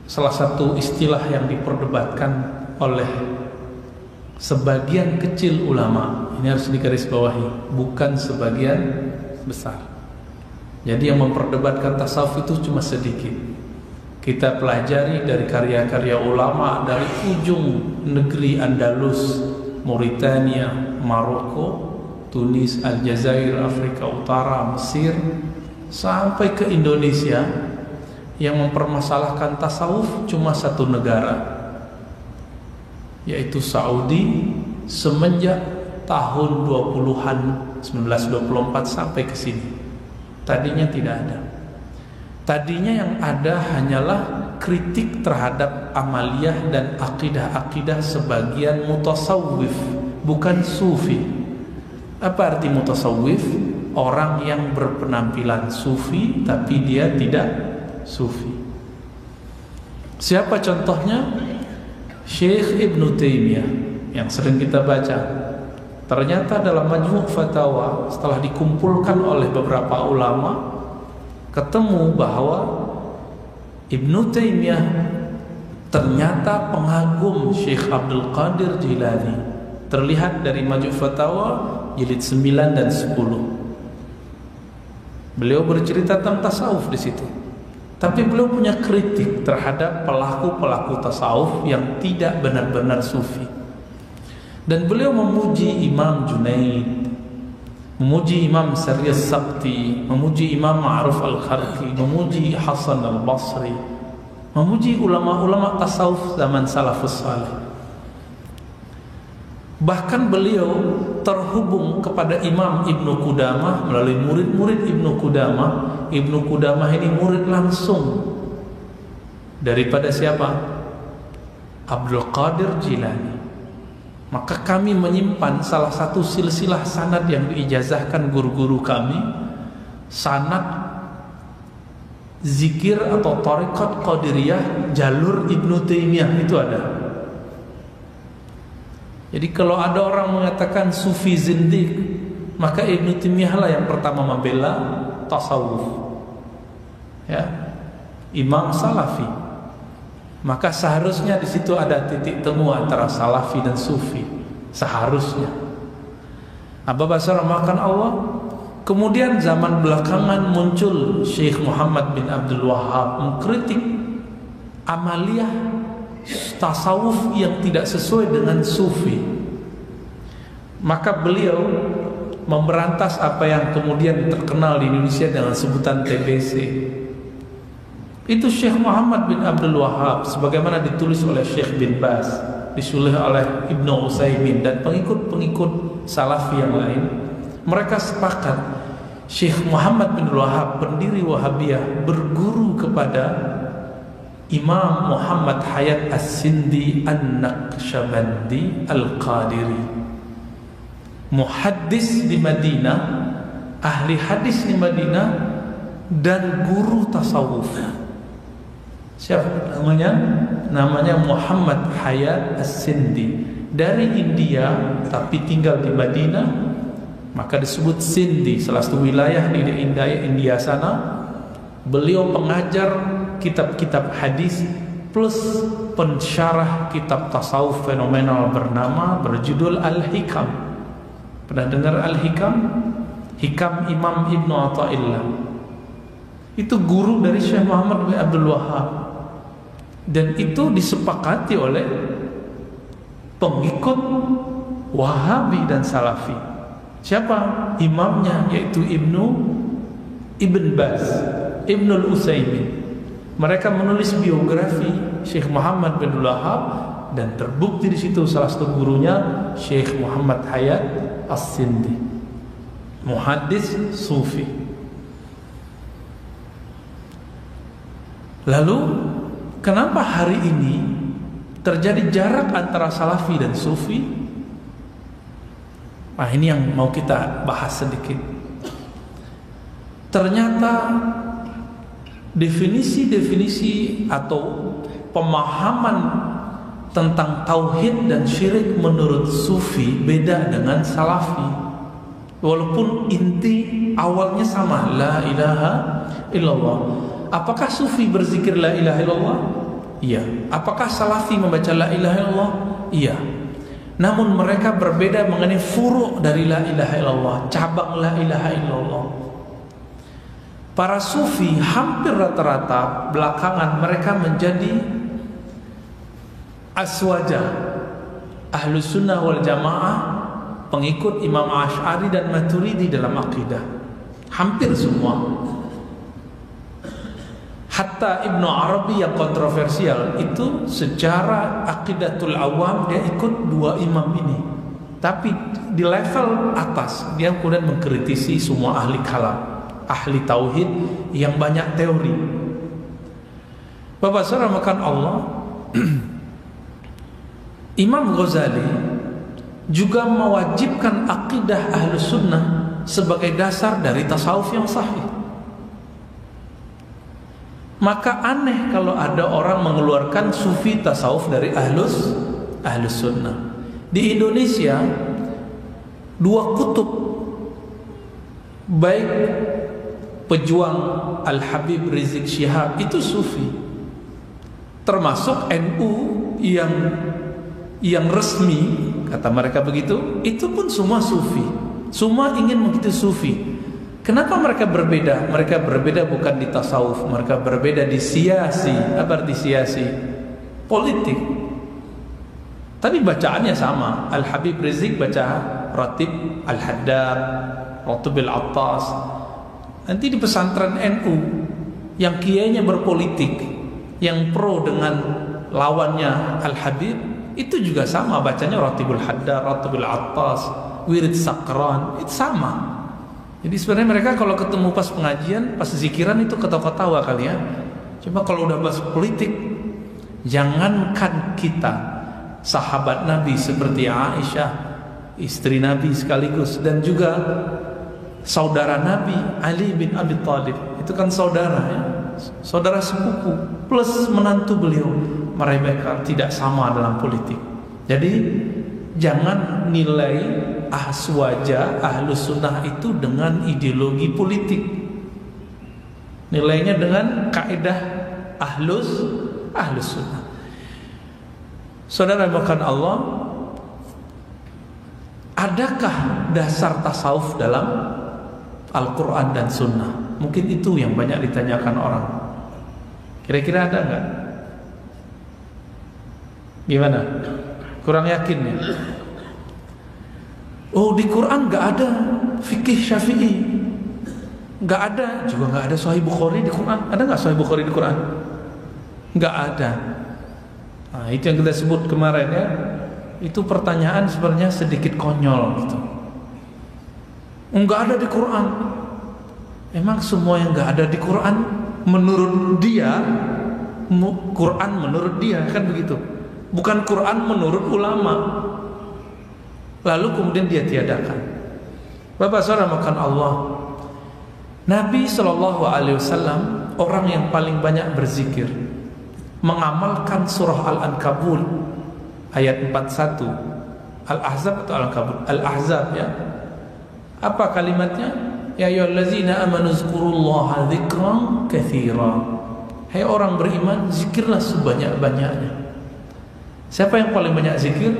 salah satu istilah yang diperdebatkan oleh sebagian kecil ulama. Ini harus digarisbawahi, bukan sebagian besar. Jadi yang memperdebatkan tasawuf itu cuma sedikit. Kita pelajari dari karya-karya ulama dari ujung negeri Andalus, Mauritania, Maroko, Tunis, Aljazair, Afrika Utara, Mesir, sampai ke Indonesia. Yang mempermasalahkan tasawuf cuma satu negara, yaitu Saudi, semenjak tahun 20-an 1924 sampai ke sini. Tadinya tidak ada. Tadinya yang ada hanyalah kritik terhadap amaliyah dan akidah-akidah sebagian mutasawwif, bukan sufi. Apa arti mutasawwif? Orang yang berpenampilan sufi tapi dia tidak sufi. Siapa contohnya? Syekh Ibn Taimiyah yang sering kita baca. Ternyata dalam Majmu' Fatawa, setelah dikumpulkan oleh beberapa ulama, ketemu bahwa Ibn Taimiyah ternyata pengagum Syekh Abdul Qadir Jilani. Terlihat dari Majmu' Fatawa jilid 9 dan 10. Beliau bercerita tentang tasawuf di situ. Tapi beliau punya kritik terhadap pelaku-pelaku tasawuf yang tidak benar-benar sufi. Dan beliau memuji Imam Junaid, memuji Imam Sariyas Sabti, memuji Imam Ma'ruf Al-Kharqi, memuji Hasan Al-Basri, memuji ulama-ulama tasawuf zaman salafus salih. Bahkan beliau terhubung kepada Imam Ibnu Qudamah melalui murid-murid Ibnu Qudamah. Ibnu Qudamah ini murid langsung daripada siapa? Abdul Qadir Jilani. Maka kami menyimpan salah satu silsilah sanad yang diijazahkan guru-guru kami, sanad zikir atau tarekat Qadiriyah jalur Ibnu Taimiyah, itu ada. Jadi kalau ada orang mengatakan sufi zindiq, maka Ibnu Taimiyah lah yang pertama membela tasawuf, ya, imam salafi. Maka seharusnya di situ ada titik temu antara salafi dan sufi, seharusnya. Apa bahasa makan Allah? Kemudian zaman belakangan muncul Syekh Muhammad bin Abdul Wahhab mengkritik amaliyah tasawuf yang tidak sesuai dengan sufi. Maka beliau memberantas apa yang kemudian terkenal di Indonesia dengan sebutan TBC. Itu Syekh Muhammad bin Abdul Wahhab, sebagaimana ditulis oleh Syekh bin Baz, disulis oleh Ibnu Utsaimin dan pengikut-pengikut salafi yang lain. Mereka sepakat Syekh Muhammad bin Abdul Wahhab, pendiri Wahabiyah, berguru kepada Imam Muhammad Hayat As-Sindi An-Naqsyabandi Al-Qadiri, muhaddis di Madinah, ahli hadis di Madinah, dan guru tasawuf. Siapa namanya? Namanya Muhammad Hayat As-Sindi, dari India tapi tinggal di Madinah, maka disebut Sindi, salah satu wilayah di India sana. Beliau pengajar kitab-kitab hadis plus pensyarah kitab tasawuf fenomenal berjudul Al-Hikam. Pernah dengar Al-Hikam? Hikam Imam Ibnu Athaillah. Itu guru dari Syekh Muhammad bin Abdul Wahhab. Dan itu disepakati oleh pengikut Wahabi dan Salafi. Siapa imamnya? Yaitu Ibn Baz, Ibnul Utsaimin. Mereka menulis biografi Syekh Muhammad bin Abdul Wahhab dan terbukti di situ salah satu gurunya Syekh Muhammad Hayat As-Sindi, muhaddis sufi. Lalu kenapa hari ini terjadi jarak antara salafi dan sufi? Nah, ini yang mau kita bahas sedikit. Ternyata definisi-definisi atau pemahaman tentang tauhid dan syirik menurut sufi beda dengan salafi. Walaupun inti awalnya sama, la ilaha illallah. Apakah sufi berzikir la ilaha illallah? Iya. Apakah salafi membaca la ilaha illallah? Iya. Namun mereka berbeda mengenai furu' dari la ilaha illallah, cabang la ilaha illallah. Para sufi hampir rata-rata belakangan mereka menjadi aswaja Ahlus Sunnah wal Jamaah, pengikut Imam Asy'ari dan Maturidi dalam akidah. Hampir semua. Hatta Ibnu Arabi yang kontroversial itu secara aqidatul awam dia ikut dua imam ini. Tapi di level atas dia kemudian mengkritisi semua ahli kalam, ahli tauhid yang banyak teori. Bapak saudara makan Allah, Imam Ghazali juga mewajibkan akidah Ahlus Sunnah sebagai dasar dari tasawuf yang sahih. Maka aneh kalau ada orang mengeluarkan sufi tasawuf dari Ahlus Sunnah. Di Indonesia dua kutub, baik pejuang Al-Habib Rizik Syihab itu sufi, termasuk NU yang resmi, kata mereka begitu, itu pun semua sufi. Semua ingin begitu sufi. Kenapa mereka berbeda? Mereka berbeda bukan di tasawuf, mereka berbeda di siasi. Apa arti siasi? Politik. Tapi bacaannya sama. Al-Habib Rizik baca Ratib Al-Haddad, Ratib Al-Attas. Nanti di pesantren NU yang kiainya berpolitik, yang pro dengan lawannya Al-Habib, itu juga sama bacanya Ratibul Haddad, Ratibul Attas, Wirid Sakran, itu sama. Jadi sebenarnya mereka kalau ketemu pas pengajian, pas zikiran itu ketawa-ketawa kali ya. Cuma kalau udah bahas politik, jangankan kita, sahabat Nabi seperti Aisyah, istri Nabi sekaligus, dan juga saudara Nabi Ali bin Abi Thalib, itu kan saudara ya, saudara sepupu plus menantu beliau, mereka tidak sama dalam politik. Jadi jangan nilai aswaja Ahlus Sunnah itu dengan ideologi politik. Nilainya dengan kaidah Ahlus Sunnah. Saudara makan Allah, adakah dasar tasawuf dalam Al-Quran dan Sunnah? Mungkin itu yang banyak ditanyakan orang. Kira-kira ada nggak? Gimana? Kurang yakin ya? Oh, di Quran nggak ada fikih Syafi'i, nggak ada, juga nggak ada Sahih Bukhari di Quran. Ada nggak Sahih Bukhari di Quran? Nggak ada. Nah, itu yang kita sebut kemarin ya. Itu pertanyaan sebenarnya sedikit konyol gitu. Nggak ada di Quran. Emang semua yang nggak ada di Quran menurut dia, Quran menurut dia kan begitu. Bukan Quran menurut ulama. Lalu kemudian dia tiadakan. Bapak saudara makan Allah, Nabi SAW orang yang paling banyak berzikir, mengamalkan surah Al-Ankabut ayat 41, Al-Ahzab atau Al-Ankabut? Al-Ahzab ya. Apa kalimatnya? Ya ayyuhallazina amanu zkurullaha dzikran katsira. Hai orang beriman, zikirlah sebanyak-banyaknya. Siapa yang paling banyak zikir?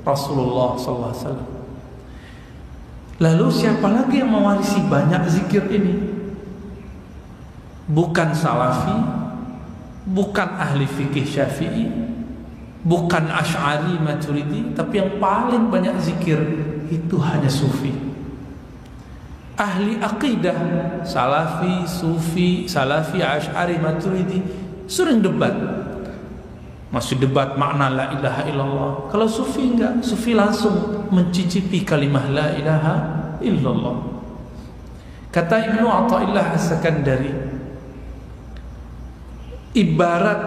Rasulullah SAW. Lalu siapa lagi yang mewarisi banyak zikir ini? Bukan salafi, bukan ahli fikih Syafi'i, bukan Asy'ari Maturidi, tapi yang paling banyak zikir itu hanya sufi. Ahli aqidah salafi, sufi, salafi, Asy'ari Maturidi sering debat. Masih debat makna la ilaha illallah. Kalau sufi enggak, sufi langsung mencicipi kalimah la ilaha illallah. Kata Ibnu Athaillah As-Sakandari, ibarat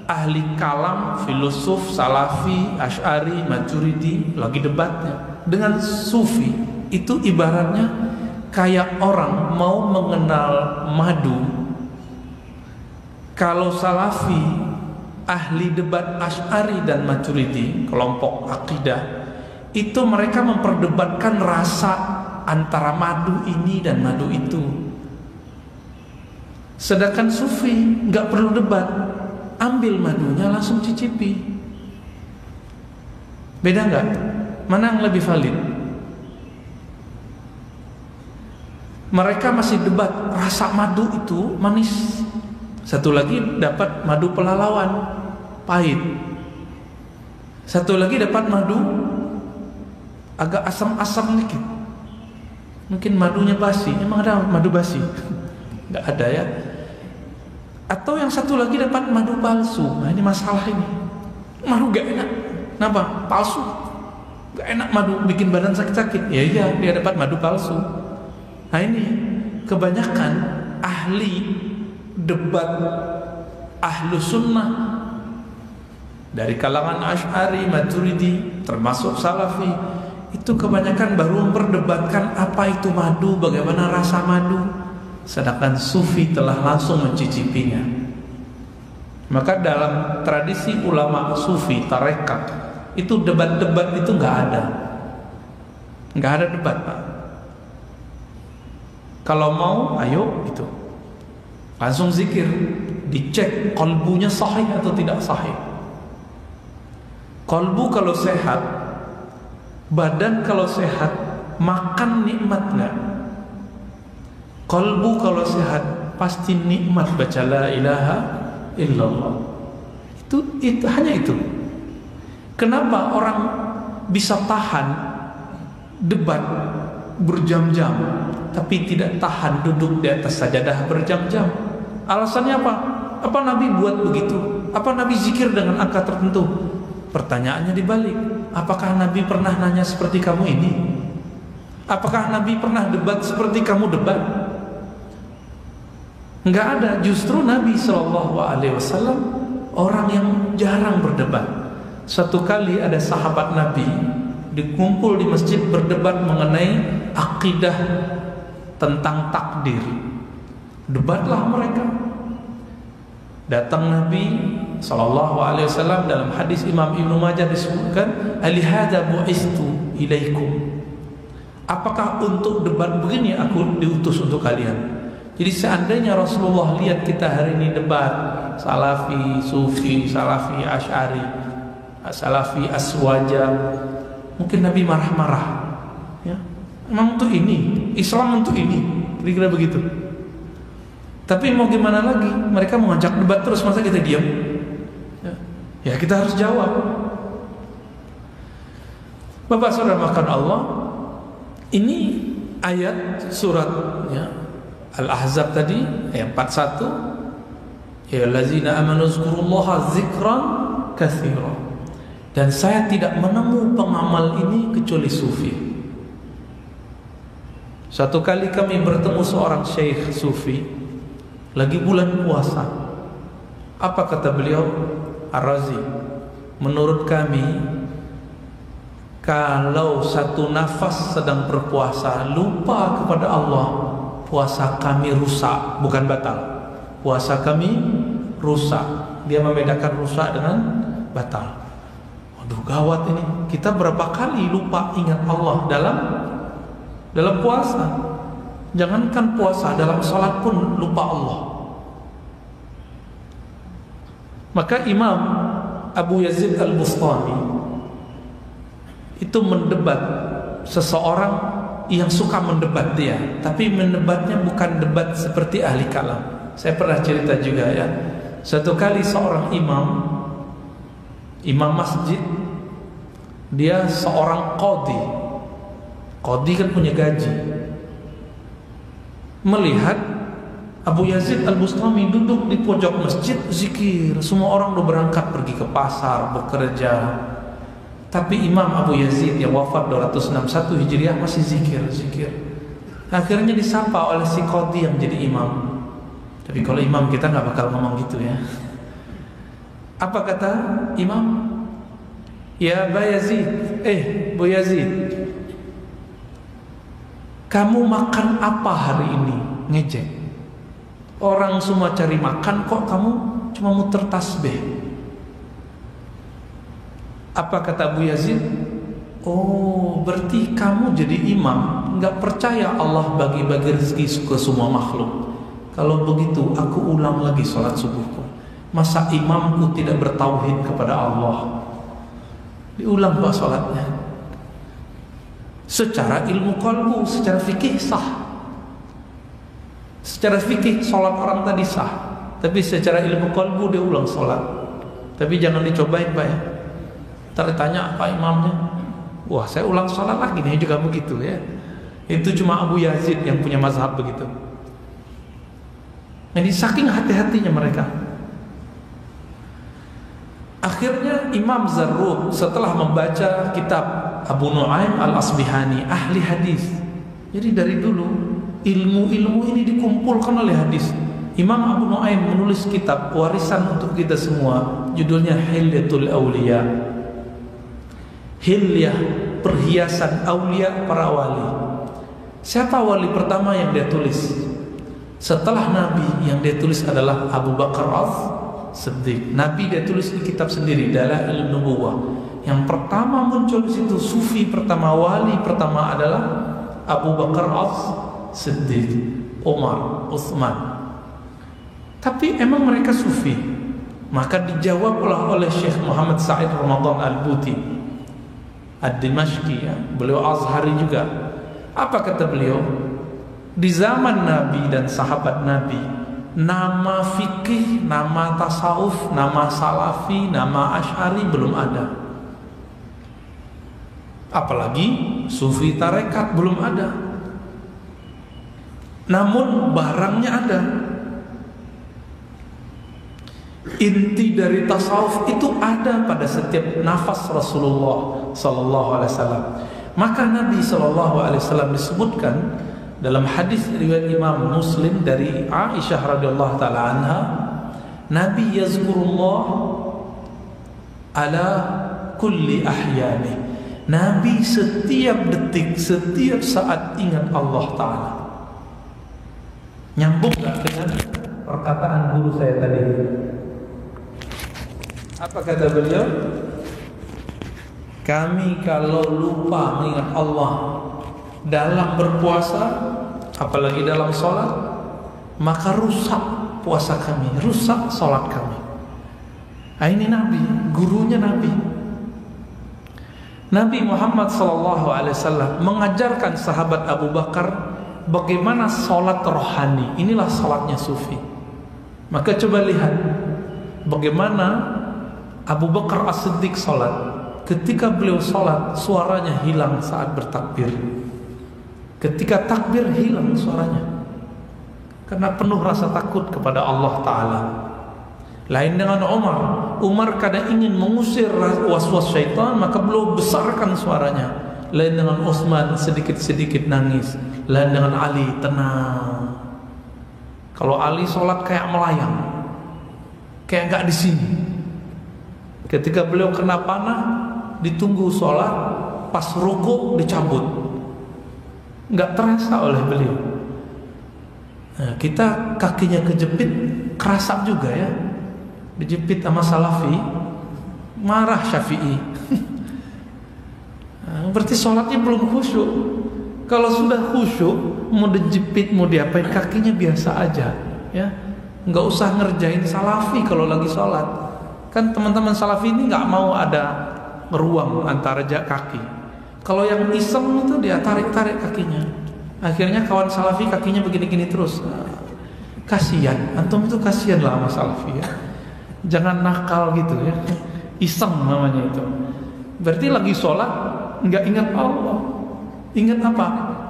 ahli kalam, filosof, salafi, Asy'ari, Maturidi lagi debatnya dengan sufi, itu ibaratnya kayak orang mau mengenal madu. Kalau salafi, ahli debat Asy'ari dan Maturidi, kelompok akidah, itu mereka memperdebatkan rasa antara madu ini dan madu itu. Sedangkan sufi nggak perlu debat, ambil madunya langsung cicipi. Beda nggak? Mana yang lebih valid? Mereka masih debat rasa madu itu manis. Satu lagi dapat madu pelalawan, pahit. Satu lagi dapat madu agak asam-asam dikit. Mungkin madunya basi. Emang ada madu basi? Nggak ada ya. Atau yang satu lagi dapat madu palsu. Nah ini masalah ini. Madu gak enak. Kenapa? Palsu. Gak enak madu, bikin badan sakit-sakit. Ya iya, dia dapat madu palsu. Nah ini kebanyakan ahli debat ahlu sunnah dari kalangan Asy'ari, Maturidi, termasuk Salafi, itu kebanyakan baru memperdebatkan apa itu madu, bagaimana rasa madu. Sedangkan sufi telah langsung mencicipinya. Maka dalam tradisi ulama sufi tarekat itu debat-debat itu nggak ada debat, Pak. Kalau mau, ayo gitu, langsung zikir, dicek kolbunya sahih atau tidak sahih. Kolbu kalau sehat, badan kalau sehat, makan nikmat nggak? Kolbu kalau sehat pasti nikmat baca la ilaha illallah. Itu hanya itu. Kenapa orang bisa tahan debat berjam-jam tapi tidak tahan duduk di atas sajadah berjam-jam? Alasannya apa? Apa Nabi buat begitu? Apa Nabi zikir dengan angka tertentu? Pertanyaannya dibalik. Apakah Nabi pernah nanya seperti kamu ini? Apakah Nabi pernah debat seperti kamu debat? Enggak ada. Justru Nabi SAW orang yang jarang berdebat. Suatu kali ada sahabat Nabi dikumpul di masjid berdebat mengenai akidah tentang takdir. Debatlah mereka. Datang Nabi SAW dalam hadis Imam Ibnu Majah disebutkan, alihada bu'istu ilaikum. Apakah untuk debat begini aku diutus untuk kalian? Jadi seandainya Rasulullah lihat kita hari ini debat Salafi, Sufi, Salafi, Asy'ari, Salafi, Aswaja, mungkin Nabi marah-marah. Ya, memang untuk ini, Islam untuk ini, kira-kira begitu. Tapi mau gimana lagi? Mereka mau ngajak debat terus, masa kita diam? Ya kita harus jawab. Bapak saudara makan Allah, ini ayat surat ya, Al-Ahzab tadi ayat 41, ya allazina amanu zkurullaha dzikran katsira. Dan saya tidak menemu pengamal ini kecuali sufi. Satu kali kami bertemu seorang syekh sufi lagi bulan puasa. Apa kata beliau? Ar-Razi, menurut kami kalau satu nafas sedang berpuasa lupa kepada Allah, puasa kami rusak, bukan batal. Puasa kami rusak. Dia membedakan rusak dengan batal. Waduh gawat ini. Kita berapa kali lupa ingat Allah dalam puasa. Jangankan puasa, dalam salat pun lupa Allah. Maka Imam Abu Yazid Al-Bustami itu mendebat seseorang yang suka mendebat dia, tapi mendebatnya bukan debat seperti ahli kalam. Saya pernah cerita juga ya. Satu kali seorang imam masjid, dia seorang qadhi. Qadhi kan punya gaji. Melihat Abu Yazid Al-Bustami duduk di pojok masjid zikir. Semua orang udah berangkat pergi ke pasar, bekerja. Tapi Imam Abu Yazid yang wafat 261 Hijriah masih zikir. Akhirnya disapa oleh si qadhi yang jadi imam. Tapi kalau imam kita nggak bakal ngomong gitu ya. Apa kata imam? Ya Abu Yazid, Bu Yazid, kamu makan apa hari ini? Ngejek. Orang semua cari makan, kok kamu cuma muter tasbih? Apa kata Abu Yazid? Oh, berarti kamu jadi imam nggak percaya Allah bagi-bagi rezeki ke semua makhluk. kalau begitu aku ulang lagi sholat subuhku. Masa imamku tidak bertauhid kepada Allah? Diulang Pak sholatnya. Secara ilmu qalbu, secara fikih sah. Secara fikih sholat orang tadi sah, tapi secara ilmu qalbu dia ulang sholat. Tapi jangan dicobain Pak ya. Ntar ditanya apa imamnya, wah saya ulang sholat lagi nih juga begitu ya. Itu cuma Abu Yazid yang punya mazhab begitu. Jadi saking hati-hatinya mereka. Akhirnya Imam Zarruq setelah membaca kitab Abu Nu'aim Al-Asbihani, ahli hadis. Jadi dari dulu ilmu-ilmu ini dikumpulkan oleh hadis. Imam Abu Nu'aim menulis kitab warisan untuk kita semua, judulnya Hilyatul Auliya. Hilyah, perhiasan aulia para wali. Siapa wali pertama yang dia tulis? Setelah Nabi, yang dia tulis adalah Abu Bakar As-Siddiq. Nabi dia tulis di kitab sendiri, Dalail Nubuwah. Yang pertama muncul di situ, sufi pertama, wali pertama adalah Abu Bakar As-Siddiq, Umar, Utsman. Tapi emang mereka sufi? Maka dijawablah oleh Syekh Muhammad Said Ramadan Al-Buti Ad-Dimashqi ya. Beliau Azhari juga. Apa kata beliau? Di zaman Nabi dan sahabat Nabi, nama fikih, nama tasawuf, nama salafi, nama asy'ari belum ada. Apalagi sufi tarekat belum ada. Namun barangnya ada. Inti dari tasawuf itu ada pada setiap nafas Rasulullah sallallahu alaihi wasallam. Maka Nabi sallallahu alaihi wasallam disebutkan dalam hadis riwayat Imam Muslim dari Aisyah radhiyallahu taala anha, Nabi yazkurullah ala kulli ahyani. Nabi setiap detik, setiap saat ingat Allah taala. Nyambung gak dengan perkataan guru saya tadi? Apa kata beliau? Kami kalau lupa mengingat Allah dalam berpuasa, apalagi dalam sholat, maka rusak puasa kami, rusak sholat kami. Nah, ini Nabi, gurunya Nabi. Nabi Muhammad SAW mengajarkan sahabat Abu Bakar bagaimana sholat rohani. Inilah sholatnya sufi. Maka coba lihat bagaimana Abu Bakar As-Siddiq sholat. Ketika beliau sholat, suaranya hilang saat bertakbir. Ketika takbir hilang suaranya, karena penuh rasa takut kepada Allah Ta'ala. Lain dengan Umar. Umar kadang ingin mengusir was-was syaitan, maka beliau besarkan suaranya. Lain dengan Utsman, sedikit-sedikit nangis. Lain dengan Ali, tenang. Kalau Ali sholat kayak melayang, kayak gak di sini. Ketika beliau kena panah, ditunggu sholat, pas ruku dicabut, nggak terasa oleh beliau. Nah, kita kakinya kejepit, kerasa juga ya. Dijepit sama Salafi, marah Syafi'i. Nah, berarti sholatnya belum khusyuk. Kalau sudah khusyuk, mau dijepit, mau diapain, kakinya biasa aja, ya. Nggak usah ngerjain Salafi kalau lagi sholat. Kan teman-teman Salafi ini nggak mau ada ruang antara kaki. Kalau yang iseng itu dia tarik-tarik kakinya. Akhirnya kawan Salafi kakinya begini-gini terus. Kasihan, antum itu kasihan lah sama Salafi ya. Jangan nakal gitu ya. Iseng namanya itu. Berarti lagi sholat nggak ingat Allah. Ingat apa?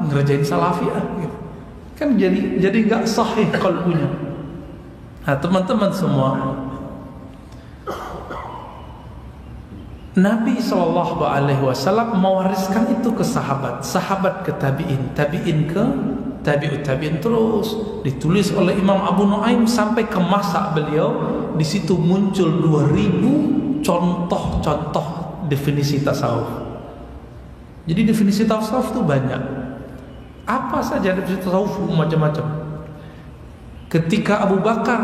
Ngerjain Salafi gitu. Kan jadi nggak sahih qalbunya. Nah teman-teman semua, Nabi SAW mewariskan itu ke sahabat, sahabat ke tabi'in, tabi'in ke tabi'ut tabi'in, terus ditulis oleh Imam Abu Nu'aim sampai ke masa beliau. Di situ muncul 2000 contoh-contoh definisi tasawuf. Jadi definisi tasawuf itu banyak. Apa saja definisi tasawuf macam-macam. Ketika Abu Bakar,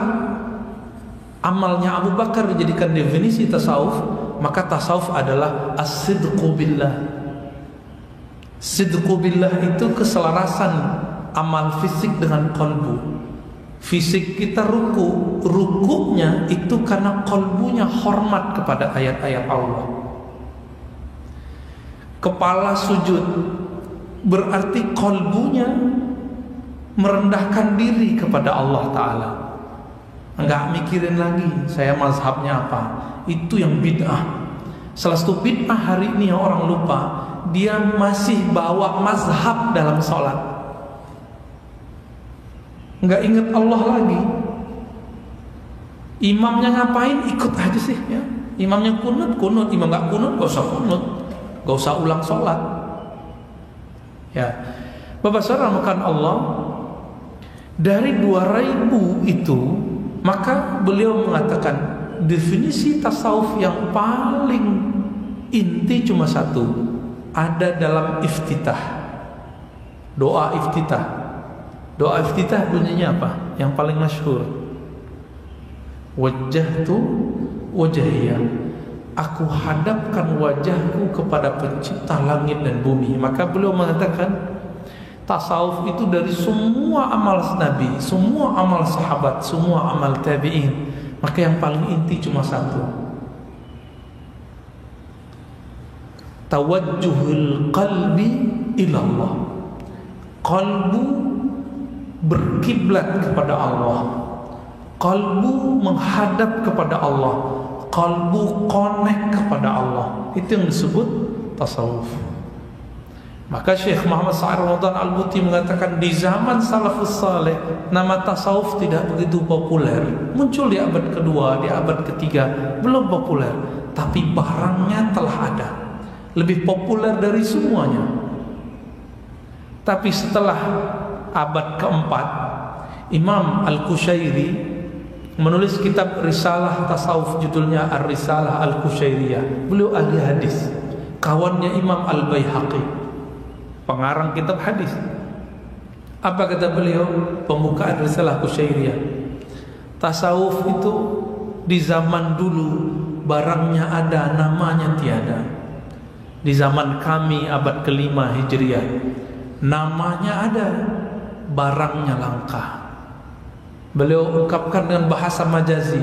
amalnya Abu Bakar dijadikan definisi tasawuf, maka tasawuf adalah as-sidqu billah. Sidqu billah itu keselarasan amal fisik dengan qalbu. Fisik kita rukuknya itu karena kolbunya hormat kepada ayat-ayat Allah. Kepala sujud berarti kolbunya merendahkan diri kepada Allah Ta'ala. Enggak mikirin lagi saya mazhabnya apa. Itu yang bid'ah. Salah satu bid'ah hari ini yang orang lupa, dia masih bawa mazhab dalam sholat. Enggak ingat Allah lagi. Imamnya ngapain ikut aja sih ya. Imamnya kunut, imam enggak kunut enggak usah kunut, enggak usah ulang sholat. Ya. Bapak saudara makan Allah, dari 2000 itu, maka beliau mengatakan definisi tasawuf yang paling inti cuma satu, ada dalam iftitah. Doa iftitah. Doa iftitah bunyinya apa? Yang paling masyhur. Wajjahtu wajhiya. Aku hadapkan wajahku kepada pencipta langit dan bumi. Maka beliau mengatakan tasawuf itu dari semua amal Nabi, semua amal sahabat, semua amal tabi'in, maka yang paling inti cuma satu. Tawajjuhul qalbi ilallah. Qalbu berkiblat kepada Allah. Qalbu menghadap kepada Allah. Qalbu connect kepada Allah. Itu yang disebut tasawuf. Maka Syekh Muhammad Sa'id Ramadan Al-Buti mengatakan di zaman salafus saleh nama tasawuf tidak begitu populer. Muncul di abad kedua, di abad ketiga belum populer, tapi barangnya telah ada. Lebih populer dari semuanya. Tapi setelah abad keempat, Imam Al-Qushairi menulis kitab Risalah Tasawuf, judulnya Ar-Risalah Al-Qushairiyah. Beliau ahli hadis, kawannya Imam Al-Baihaqi, pengarang kitab hadis. Apa kata beliau? Pembukaan Risalah Qushairiyah. Tasawuf itu di zaman dulu barangnya ada, namanya tiada. Di zaman kami abad kelima Hijriah, namanya ada, barangnya langka. Beliau ungkapkan dengan bahasa majazi.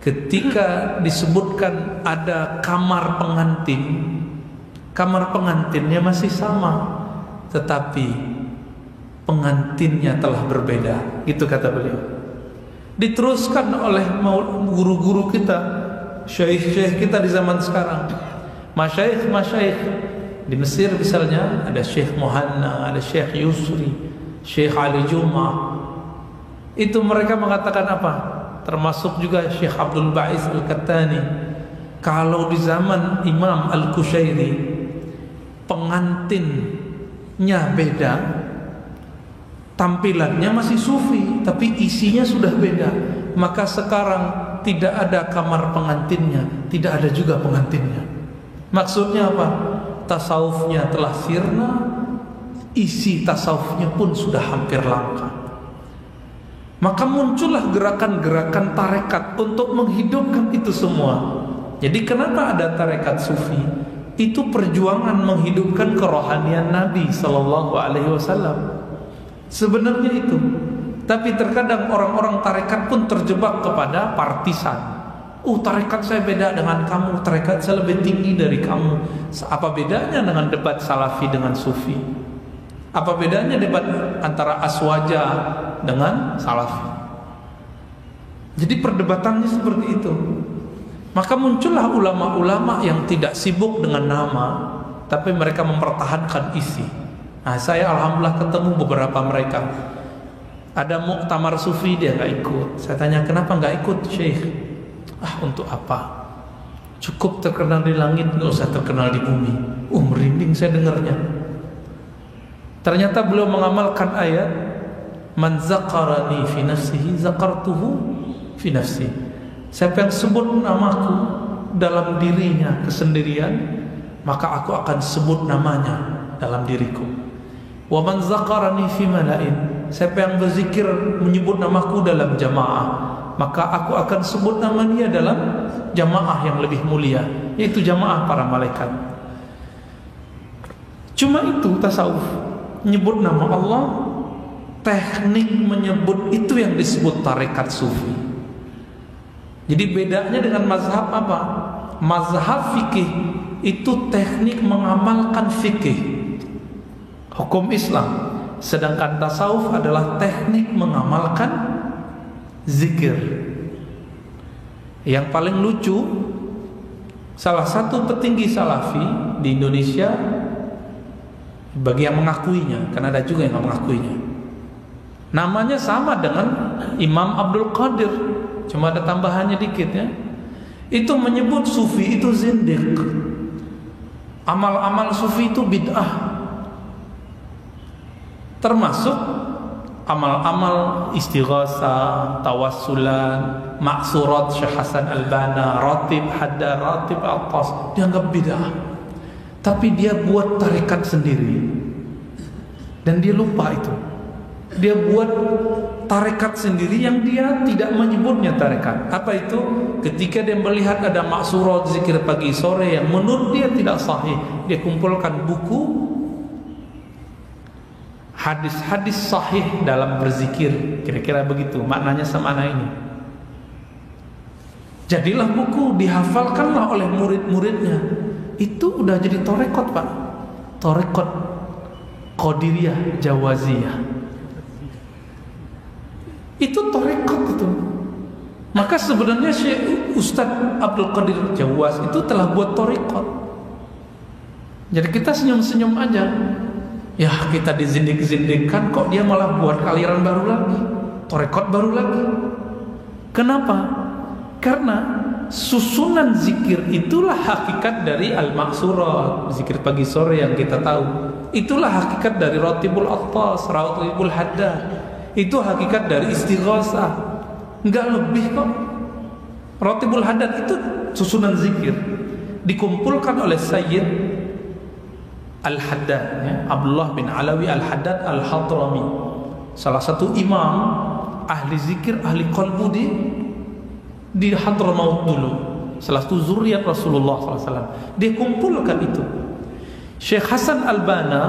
Ketika disebutkan ada kamar pengantin, kamar pengantinnya masih sama, tetapi pengantinnya telah berbeda. Gitu kata beliau. Diteruskan oleh guru-guru kita, syekh-syekh kita di zaman sekarang, masyayikh di Mesir misalnya, ada Syekh Muhanna, ada Syekh Yusri, Syekh Ali Jum'ah. Itu mereka mengatakan apa? Termasuk juga Syekh Abdul Ba'is Al-Kattani. Kalau di zaman Imam Al-Qushairi pengantinnya beda, tampilannya masih sufi, tapi isinya sudah beda, maka sekarang tidak ada kamar pengantinnya, tidak ada juga pengantinnya. Maksudnya apa? Tasawufnya telah sirna, isi tasawufnya pun sudah hampir langka. Maka muncullah gerakan-gerakan tarekat untuk menghidupkan itu semua. Jadi kenapa ada tarekat sufi? Itu perjuangan menghidupkan kerohanian Nabi Sallallahu Alaihi Wasallam. Sebenarnya itu. Tapi terkadang orang-orang tarekat pun terjebak kepada partisan. Tarekat saya beda dengan kamu, tarekat saya lebih tinggi dari kamu. Apa bedanya dengan debat salafi dengan sufi? Apa bedanya debat antara aswaja dengan salafi? Jadi perdebatannya seperti itu. Maka muncullah ulama-ulama yang tidak sibuk dengan nama, tapi mereka mempertahankan isi. Nah, saya alhamdulillah ketemu beberapa mereka. Ada muktamar sufi, dia nggak ikut. Saya tanya, kenapa nggak ikut, Syekh? Untuk apa? Cukup terkenal di langit, nggak usah terkenal di bumi. Merinding saya dengarnya. Ternyata beliau mengamalkan ayat, man zakarani fi nafsihi zakartuhu fi nafsi. Siapa yang sebut namaku dalam dirinya kesendirian, maka aku akan sebut namanya dalam diriku. Wa man zakarani fi malain. Siapa yang berzikir menyebut namaku dalam jamaah, maka aku akan sebut nama dia dalam jamaah yang lebih mulia, yaitu jamaah para malaikat. Cuma itu tasawuf. Nyebut nama Allah teknik menyebut itu yang disebut tarekat sufi. Jadi bedanya dengan mazhab apa? Mazhab fikih itu teknik mengamalkan fikih, hukum Islam. Sedangkan tasawuf adalah teknik mengamalkan zikir. Yang paling lucu, salah satu petinggi salafi di Indonesia, bagi yang mengakuinya, karena ada juga yang mengakuinya, namanya sama dengan Imam Abdul Qadir, cuma ada tambahannya dikit ya. Itu menyebut sufi itu zindiq. Amal-amal sufi itu bid'ah. Termasuk amal-amal istighatsah, tawassulan, maksurat Syekh Hasan Al-Banna, ratib haddad, ratib atas, dianggap bid'ah. Tapi dia buat tarekat sendiri. Dan dia lupa itu. Dia buat tarekat sendiri yang dia tidak menyebutnya tarekat. Apa itu? Ketika dia melihat ada maksurat zikir pagi sore yang menurut dia tidak sahih, dia kumpulkan buku hadis-hadis sahih dalam berzikir, kira-kira begitu maknanya semana ini. Jadilah buku, dihafalkanlah oleh murid-muridnya. Itu udah jadi tarekat, Pak. Tarekat Qadiriyah Jawaziyah. Itu tarekat itu. Maka sebenarnya Syekh Ustaz Abdul Qadir Jawaz itu telah buat tarekat. Jadi kita senyum-senyum aja. Ya kita dizindik-zindikkan, kok dia malah buat aliran baru lagi, tarekat baru lagi. Kenapa? Karena susunan zikir itulah hakikat dari al-maksurat, zikir pagi sore yang kita tahu. Itulah hakikat dari ratibul attas, ratibul haddad. Itu hakikat dari istighatsah. Enggak lebih kok. Ratibul haddad itu susunan zikir dikumpulkan oleh Sayyid Al-Haddad ya, Abdullah bin Alawi Al-Haddad Al-Hadrami, salah satu imam ahli zikir, ahli qalbu di Hadramaut dulu, salah satu zuriat Rasulullah SAW. Dia kumpulkan itu. Syekh Hasan Al-Banna,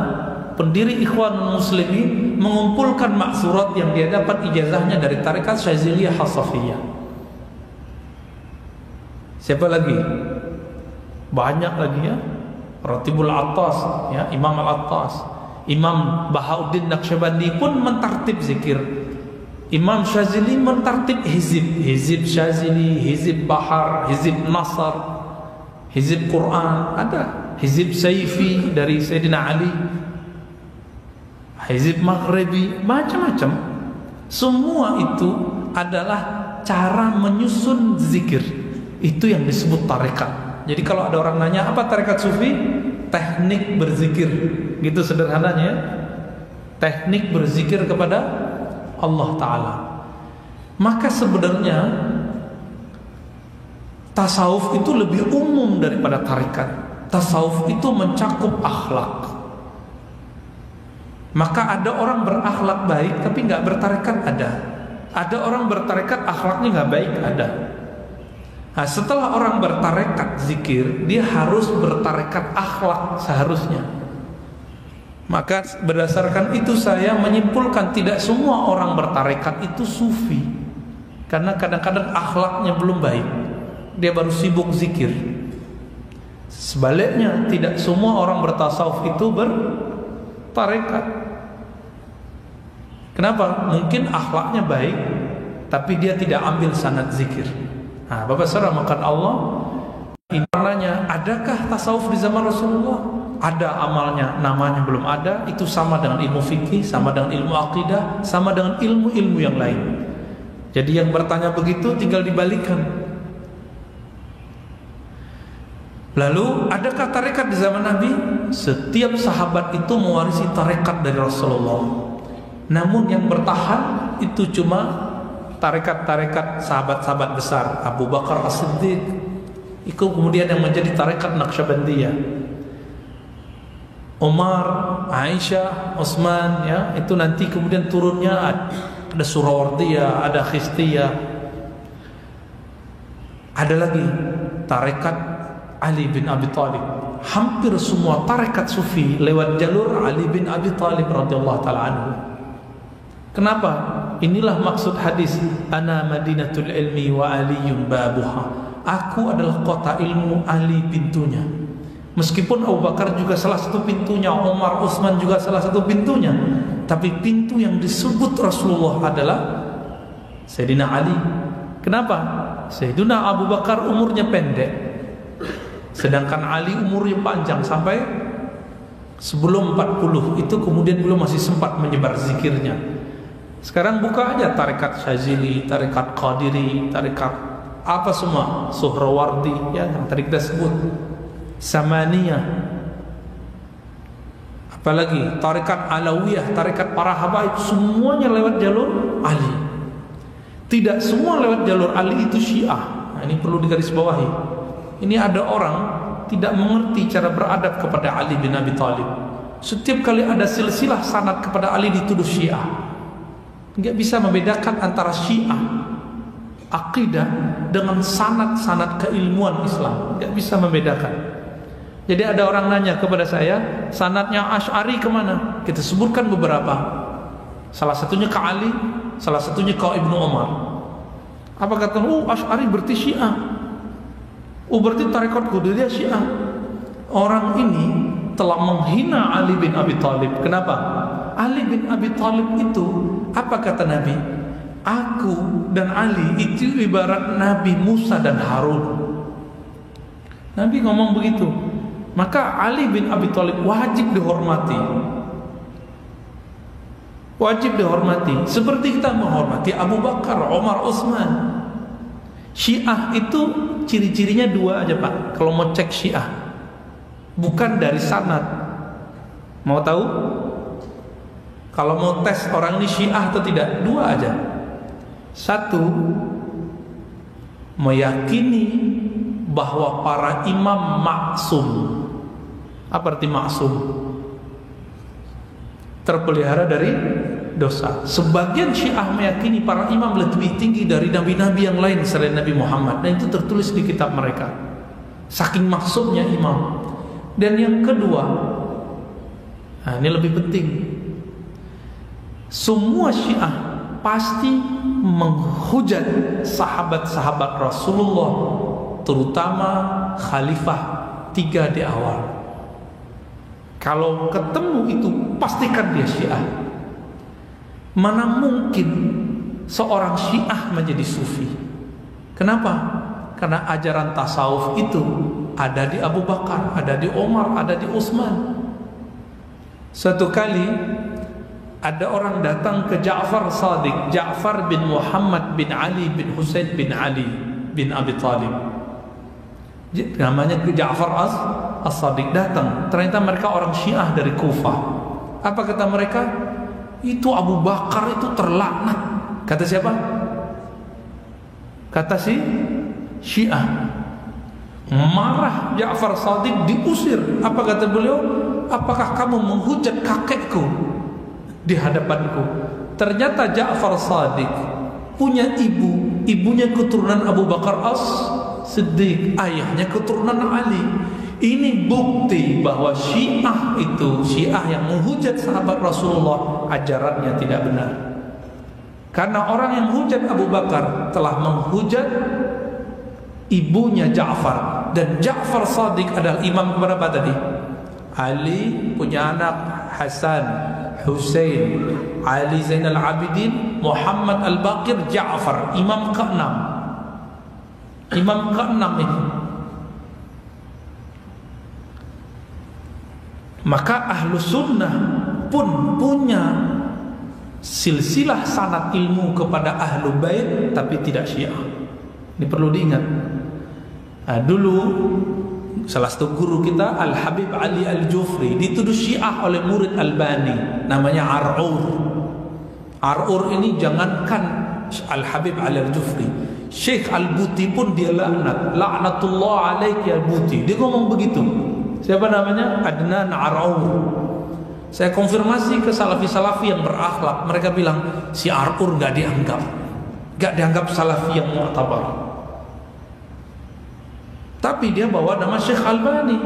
pendiri Ikhwanul Muslimin, mengumpulkan maksurat yang dia dapat ijazahnya dari tarekat Syaziliyah Hasafiyah. Siapa lagi? Banyak lagi ya. Ratibul Attas ya, Imam Al-Attas, Imam Bahauddin Naqsyabandi pun mentartib zikir. Imam Syazili mentartib hizib, hizib Syazili, hizib Bahar, hizib Nasr, hizib Quran, ada hizib Saifi dari Sayyidina Ali, hizib Maghribi, macam-macam. Semua itu adalah cara menyusun zikir. Itu yang disebut tarekat. Jadi kalau ada orang nanya apa tarekat sufi, teknik berzikir, gitu sederhananya. Teknik berzikir kepada Allah Ta'ala. Maka sebenarnya tasawuf itu lebih umum daripada tarekat. Tasawuf itu mencakup akhlak. Maka ada orang berakhlak baik tapi nggak bertarekat, ada. Ada orang bertarekat akhlaknya nggak baik, ada. Nah, setelah orang bertarekat zikir, dia harus bertarekat akhlak seharusnya. Maka berdasarkan itu saya menyimpulkan tidak semua orang bertarekat itu sufi. Karena kadang-kadang akhlaknya belum baik, dia baru sibuk zikir. Sebaliknya tidak semua orang bertasawuf itu bertarekat. Kenapa? Mungkin akhlaknya baik, tapi dia tidak ambil sanad zikir. Nah, Bapak Saudara makan Allah, ini warnanya, adakah tasawuf di zaman Rasulullah? Ada amalnya, namanya belum ada. Itu sama dengan ilmu fikih, sama dengan ilmu akidah, sama dengan ilmu-ilmu yang lain. Jadi yang bertanya begitu tinggal dibalikan. Lalu adakah tarekat di zaman Nabi? Setiap sahabat itu mewarisi tarekat dari Rasulullah. Namun yang bertahan itu cuma tarekat-tarekat sahabat-sahabat besar. Abu Bakar As-Siddiq, itu kemudian yang menjadi tarekat Naqsyabandiyah. Umar, Aisyah, Utsman ya, itu nanti kemudian turunnya ada Surawardiyah, ada Khistiyah. Ada lagi tarekat Ali bin Abi Thalib. Hampir semua tarekat sufi lewat jalur Ali bin Abi Thalib radhiyallahu taala anhu. Kenapa? Inilah maksud hadis, ana madinatul ilmi wa aliyun babuha. Aku adalah kota ilmu, Ali pintunya. Meskipun Abu Bakar juga salah satu pintunya, Umar, Utsman juga salah satu pintunya, tapi pintu yang disebut Rasulullah adalah Sayyidina Ali. Kenapa? Sayyidina Abu Bakar umurnya pendek, sedangkan Ali umurnya panjang sampai sebelum 40. Itu kemudian beliau masih sempat menyebar zikirnya. Sekarang buka aja tarekat Syazili, tarekat Qadiri, tarekat apa semua, Suhrawardi, ya yang tadi kita sebut, Samaniyah, apalagi tarekat Alawiyah, tarekat para habaib, semuanya lewat jalur Ali. Tidak semua lewat jalur Ali itu Syiah. Nah, ini perlu digarisbawahi. Ini ada orang tidak mengerti cara beradab kepada Ali bin Abi Thalib. Setiap kali ada silsilah sanad kepada Ali dituduh Syiah. Nggak bisa membedakan antara Syiah akidah dengan sanad-sanad keilmuan Islam. Nggak bisa membedakan. Jadi ada orang nanya kepada saya, sanadnya Asy'ari kemana? Kita sebutkan beberapa. Salah satunya ke Ali, salah satunya ke Ibnu Umar. Apa kata? Asy'ari berarti Syiah. Berarti tarekat Qadiriyah Syiah. Orang ini telah menghina Ali bin Abi Thalib. Kenapa? Ali bin Abi Thalib itu, apa kata Nabi? Aku dan Ali itu ibarat Nabi Musa dan Harun. Nabi ngomong begitu. Maka Ali bin Abi Thalib wajib dihormati. Wajib dihormati. Seperti kita menghormati Abu Bakar, Umar, Utsman. Syiah itu ciri-cirinya dua aja Pak. Kalau mau cek Syiah, bukan dari sanad. Mau tahu? Kalau mau tes orang ini Syiah atau tidak, dua aja. Satu, meyakini bahwa para imam maksum. Apa arti maksum? Terpelihara dari dosa. Sebagian Syiah meyakini para imam lebih tinggi dari nabi-nabi yang lain selain Nabi Muhammad, dan itu tertulis di kitab mereka. Saking maksumnya imam. Dan yang kedua, nah ini lebih penting, semua Syiah pasti menghujat sahabat-sahabat Rasulullah, terutama khalifah 3 di awal. Kalau ketemu itu pastikan dia Syiah. Mana mungkin seorang Syiah menjadi sufi? Kenapa? Karena ajaran tasawuf itu ada di Abu Bakar, ada di Umar, ada di Utsman. Suatu kali ada orang datang ke Ja'far Shadiq, Ja'far bin Muhammad bin Ali bin Husain bin Ali bin Abi Thalib. Namanya Ja'far As-Shadiq datang. Ternyata mereka orang Syiah dari Kufah. Apa kata mereka? Itu Abu Bakar itu terlaknat. Kata siapa? Kata si Syiah. Marah Ja'far Shadiq, diusir. Apa kata beliau? Apakah kamu menghujat kakekku di hadapanku? Ternyata Ja'far Shadiq punya ibu, ibunya keturunan Abu Bakar As-Siddiq, ayahnya keturunan Ali. Ini bukti bahwa Syiah itu, Syiah yang menghujat sahabat Rasulullah, ajarannya tidak benar. Karena orang yang menghujat Abu Bakar telah menghujat ibunya Ja'far, dan Ja'far Shadiq adalah imam kepada apa tadi? Ali punya anak Hasan, Husain, Ali Zainal Abidin, Muhammad Al-Baqir, Ja'far, imam ke-6. Imam ke-6 ini. Maka ahlu sunnah pun punya silsilah sanad ilmu kepada ahlu bait, tapi tidak Syiah. Ini perlu diingat. Nah, dulu salah satu guru kita Al-Habib Ali Al-Jufri dituduh Syiah oleh murid Albani, namanya Ar'ur. Ar'ur ini jangankan Al-Habib Ali Al-Jufri, Syekh Al-Buti pun dia laknat. Laknatullah alaik ya Al-Buti. Dia ngomong begitu. Siapa namanya? Adnan Ar'ur. Saya konfirmasi ke salafi-salafi yang berakhlak, mereka bilang si Ar'ur gak dianggap salafi yang mu'tabar. Tapi dia bawa nama Syekh Albani.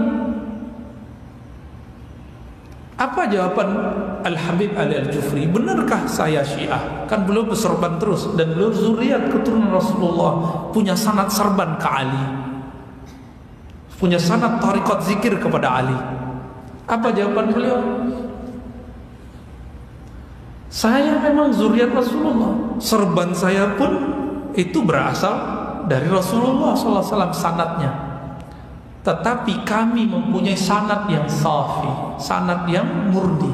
Apa jawaban Al-Habib Ali Al-Jufri? Benarkah saya Syiah? Kan beliau bersorban terus, dan beliau zuriat keturunan Rasulullah, punya sanad serban ke Ali, punya sanad tariqat zikir kepada Ali. Apa jawaban beliau? Saya memang zuriat Rasulullah, serban saya pun itu berasal dari Rasulullah SAW sanadnya. Tetapi kami mempunyai sanad yang safi, sanad yang murni,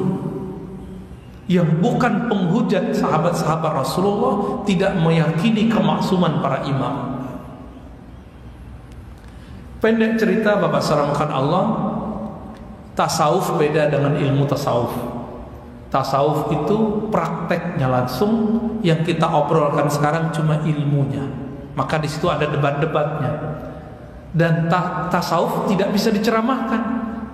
yang bukan penghujat sahabat-sahabat Rasulullah, tidak meyakini kemaksuman para imam. Pendek cerita, Bapak salamkan Allah, tasawuf beda dengan ilmu tasawuf. Tasawuf itu prakteknya langsung, yang kita obrolkan sekarang cuma ilmunya. Maka di situ ada debat-debatnya. Dan tasawuf tidak bisa diceramahkan,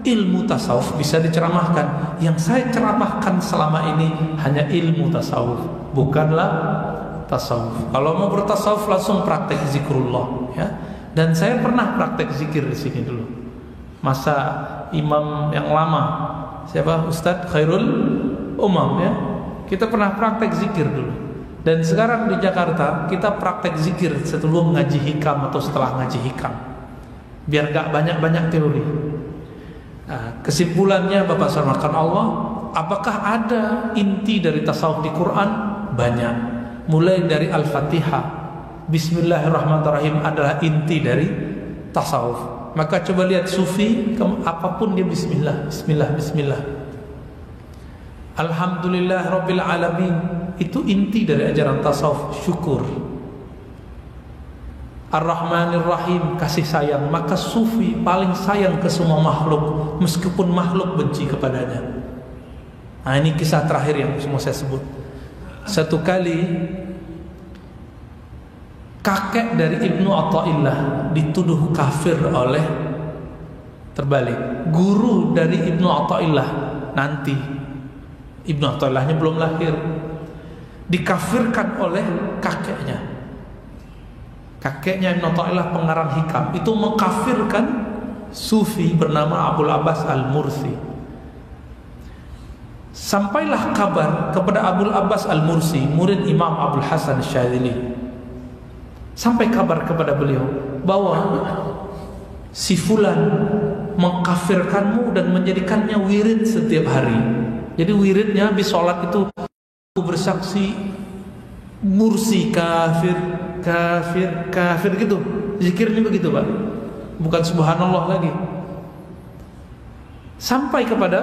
ilmu tasawuf bisa diceramahkan. Yang saya ceramahkan selama ini hanya ilmu tasawuf, bukanlah tasawuf. Kalau mau bertasawuf langsung praktek zikrullah, ya. Dan saya pernah praktek zikir di sini dulu. Masa imam yang lama, siapa? Ustadz Khairul Umam, ya. Kita pernah praktek zikir dulu. Dan sekarang di Jakarta kita praktek zikir sebelum ngaji hikam atau setelah ngaji hikam, biar gak banyak-banyak teori. Nah, kesimpulannya Bapak sarmakan Allah, apakah ada inti dari tasawuf di Quran? Banyak. Mulai dari Al-Fatihah, Bismillahirrahmanirrahim adalah inti dari tasawuf. Maka coba lihat sufi, apapun dia Bismillah, Bismillah, Bismillah. Alhamdulillah Rabbil Alamin, itu inti dari ajaran tasawuf, syukur. Ar-Rahmanir Rahim, kasih sayang. Maka sufi paling sayang ke semua makhluk, meskipun makhluk benci kepadanya. Nah, ini kisah terakhir yang semua saya sebut. Satu kali kakek dari Ibnu Athaillah dituduh kafir oleh, terbalik, guru dari Ibnu Athaillah, nanti Ibnu Athaillahnya belum lahir, dikafirkan oleh kakeknya. Kakeknya Ibnu Athaillah pengarang hikam itu mengkafirkan sufi bernama Abul Abbas Al-Mursi. Sampailah kabar kepada Abul Abbas Al-Mursi, murid Imam Abdul Hasan Syadzili. Sampai kabar kepada beliau bahwa si fulan mengkafirkanmu dan menjadikannya wirid setiap hari. Jadi wiridnya habis sholat itu bersaksi Mursi kafir, kafir, kafir gitu. Zikirnya begitu, Pak. Bukan subhanallah lagi. Sampai kepada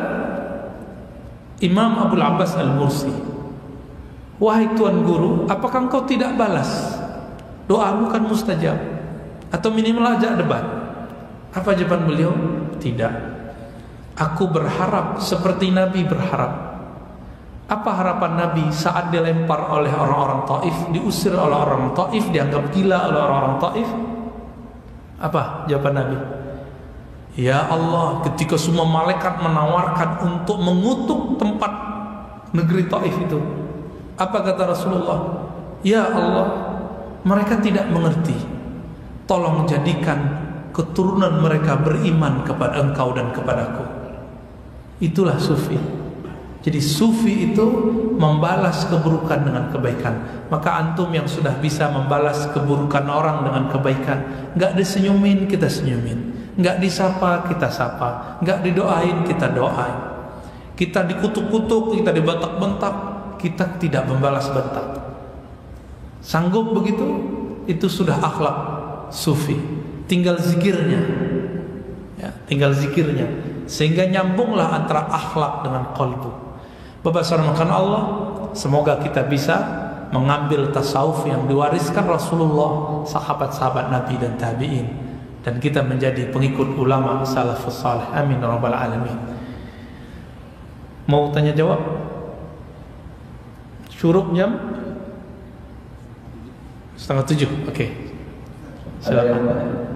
Imam Abul Abbas Al-Mursi, wahai tuan guru, apakah engkau tidak balas? Doamu kan mustajab. Atau minimal ajak debat. Apa jawaban beliau? Tidak. Aku berharap seperti Nabi berharap. Apa harapan Nabi saat dilempar oleh orang-orang Taif, diusir oleh orang Taif, dianggap gila oleh orang-orang Taif? Apa jawaban Nabi? Ya Allah, ketika semua malaikat menawarkan untuk mengutuk tempat negeri Taif itu, apa kata Rasulullah? Ya Allah, mereka tidak mengerti. Tolong jadikan keturunan mereka beriman kepada Engkau dan kepadaku. Itulah sufi. Jadi sufi itu membalas keburukan dengan kebaikan. Maka antum yang sudah bisa membalas keburukan orang dengan kebaikan, nggak disenyumin kita senyumin, nggak disapa kita sapa, nggak didoain kita doain, kita dikutuk-kutuk, kita dibentak-bentak, kita tidak membalas bentak. Sanggup begitu? Itu sudah akhlak sufi. Tinggal zikirnya, ya, tinggal zikirnya, sehingga nyambunglah antara akhlak dengan qalbu. Bapak sarmakan Allah, semoga kita bisa mengambil tasawuf yang diwariskan Rasulullah, sahabat-sahabat Nabi dan tabi'in, dan kita menjadi pengikut ulama salafus salih. Amin ya rabbal alamin. Mau tanya jawab? Syuruk jam 6:30. Oke. Silakan.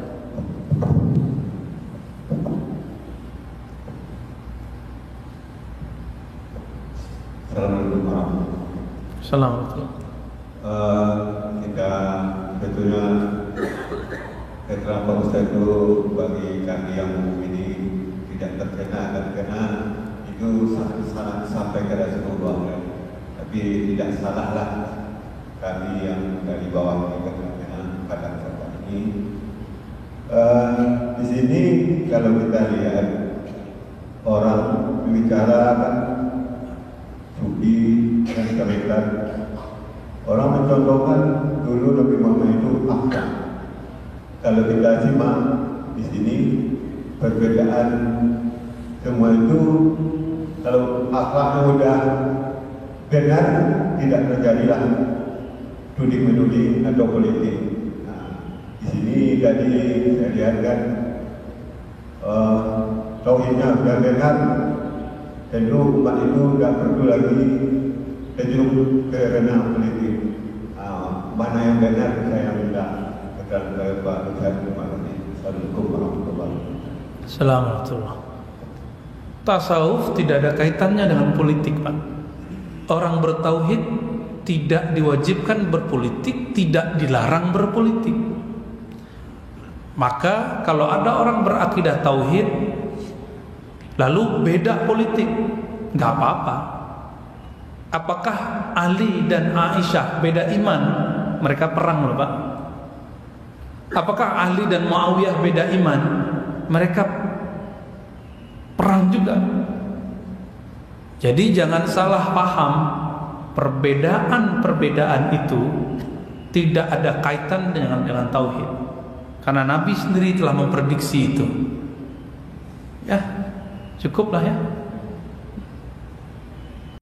Assalamualaikum. Kita betulnya keterangan Pak Ustaz itu bagi kami yang ini tidak terkena itu sangat sampai ke Rasulullah. Tapi tidak salahlah kami yang dari bawah ini karena kata-kata ini. Di sini kalau kita lihat orang berbicara kan sufi dan kebaikan. Orang mencontohkan dulu Nabi Muhammad itu akhlak. Kalau kita simak di sini perbedaan semua itu, kalau akhlaknya udah benar, tidak terjadilah tuding-menuding atau politik. Nah, di sini tadi saya lihat kan tauhidnya sudah benar, tentu umat itu tidak perlu lagi terjun ke ranah politik. Mana yang benar saya minta kepada Pak Ustaz. Terima kasih. Assalamualaikum warahmatullahi wabarakatuh. Assalamualaikum. Tasawuf tidak ada kaitannya dengan politik, Pak. Orang bertauhid tidak diwajibkan berpolitik, tidak dilarang berpolitik. Maka kalau ada orang berakidah tauhid lalu beda politik, nggak apa-apa. Apakah Ali dan Aisyah beda iman? Mereka perang loh, Pak. Apakah Ali dan Muawiyah beda iman? Mereka perang juga. Jadi jangan salah paham, perbedaan itu tidak ada kaitan dengan tauhid. Karena Nabi sendiri telah memprediksi itu. Ya, cukuplah ya.